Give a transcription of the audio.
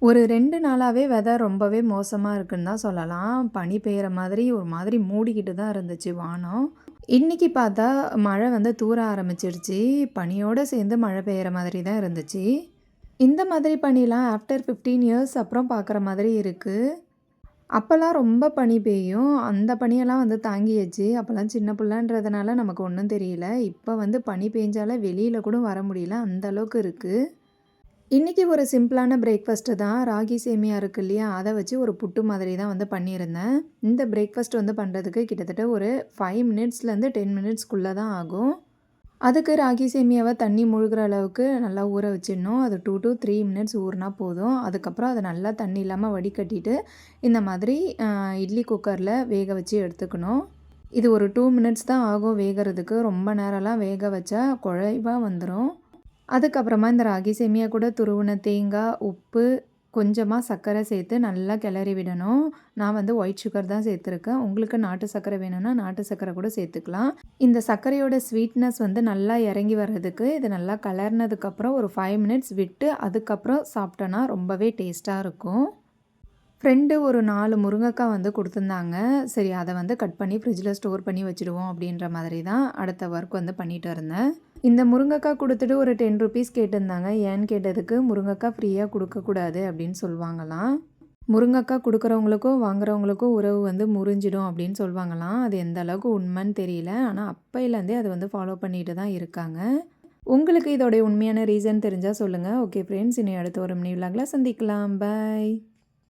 ஒரு 2 நாளாவே வெதர் ரொம்பவே மோசமா இருக்குன்னு தான் சொல்லலாம். பனி பெய்யுற மாதிரி ஒரு மாதிரி மூடிக்கிட்டு தான் இருந்துச்சு வானம். இன்னைக்கு பார்த்தா மழை வந்து தூற ஆரம்பிச்சிடுச்சு. பனியோட சேர்ந்து மழை பெய்யுற மாதிரி தான் இருந்துச்சு. இந்த மாதிரி பனிலாம் ஆஃப்டர் 15 இயர்ஸ் அப்புறம் பார்க்குற மாதிரி இருக்கு. அப்பலாம் ரொம்ப பனி பெய்யும். அந்த பனியெல்லாம் வந்து தாங்கியாச்சு. அப்பலாம் சின்ன புள்ளன்றதுனால நமக்கு ஒண்ணும் தெரியல. இப்ப வந்து பனி பெஞ்சாலே வெளியில கூட வர முடியல. அந்த அளவுக்கு இருக்கு. இன்னைக்கு ஒரு சிம்பிளான பிரேக்ஃபாஸ்ட்டு தான். ராகி சேமியா இருக்கு இல்லையா? அத வச்சு ஒரு புட்டு மாதிரி தான் வந்து பண்ணியிருந்தேன். இந்த பிரேக்ஃபாஸ்ட் வந்து பண்ணுறதுக்கு கிட்டத்தட்ட ஒரு 5 மினிட்ஸ்லேருந்து 10 மினிட்ஸ்க்குள்ள தான் ஆகும். அதுக்கு ராகி சேமியாவ தண்ணி முழுகுற அளவுக்கு நல்லா ஊற வச்சிடணும். அது 2 to 3 மினிட்ஸ் ஊறினா போதும். அதுக்கப்புறம் அத நல்லா தண்ணி இல்லாம வடிகட்டிட்டு, இந்த மாதிரி இட்லி குக்கரில் வேக வச்சு எடுத்துக்கணும். இது ஒரு 2 மினிட்ஸ் தான் ஆகும் வேகறதுக்கு. ரொம்ப நேரம்லாம் வேக வச்சா குழைவா வந்துரும். அதுக்கப்புறமா இந்த ராகி சேமியா கூட துருவின தேங்காய், உப்பு, கொஞ்சமா சர்க்கரை சேர்த்து நல்லா கிளறி விடணும். நான் வந்து ஒயிட் சுகர் தான் சேர்த்துருக்கேன். உங்களுக்கு நாட்டு சர்க்கரை வேணும்னா நாட்டு சர்க்கரை கூட சேர்த்துக்கலாம். இந்த சர்க்கரையோட ஸ்வீட்னஸ் வந்து நல்லா இறங்கி வர்றதுக்கு இது நல்லா கலர்னதுக்கப்புறம் ஒரு 5 மினிட்ஸ் விட்டு அதுக்கப்புறம் சாப்பிட்டோன்னா ரொம்பவே டேஸ்ட்டாக இருக்கும். ஃப்ரெண்டு ஒரு 4 முருங்கைக்காய் வந்து கொடுத்துருந்தாங்க. சரி அத வந்து கட் பண்ணி ஃப்ரிட்ஜில் ஸ்டோர் பண்ணி வச்சுடுவோம் அப்படின்ற மாதிரி தான் அடுத்த ஒர்க் வந்து பண்ணிட்டு இருந்தேன். இந்த முருங்கைக்காய் கொடுத்துட்டு ஒரு 10 ருபீஸ் கேட்டிருந்தாங்க. ஏன்னு கேட்டதுக்கு முருங்கைக்காய் ஃப்ரீயாக கொடுக்கக்கூடாது அப்படின்னு சொல்லுவாங்களாம். முருங்கைக்காய் கொடுக்குறவங்களுக்கும் வாங்குறவங்களுக்கும் உறவு வந்து முறிஞ்சிடும் அப்படின்னு சொல்லுவாங்களாம். அது எந்த அளவுக்கு உண்மைன்னு தெரியல. ஆனால் அப்பையிலேருந்தே அது வந்து ஃபாலோ பண்ணிட்டு தான் இருக்காங்க. உங்களுக்கு இதோடைய உண்மையான ரீசன் தெரிஞ்சால் சொல்லுங்கள். ஓகே ஃப்ரெண்ட்ஸ், இனி அடுத்த ஒரு மினி விலாகில் சந்திக்கலாம். பாய்.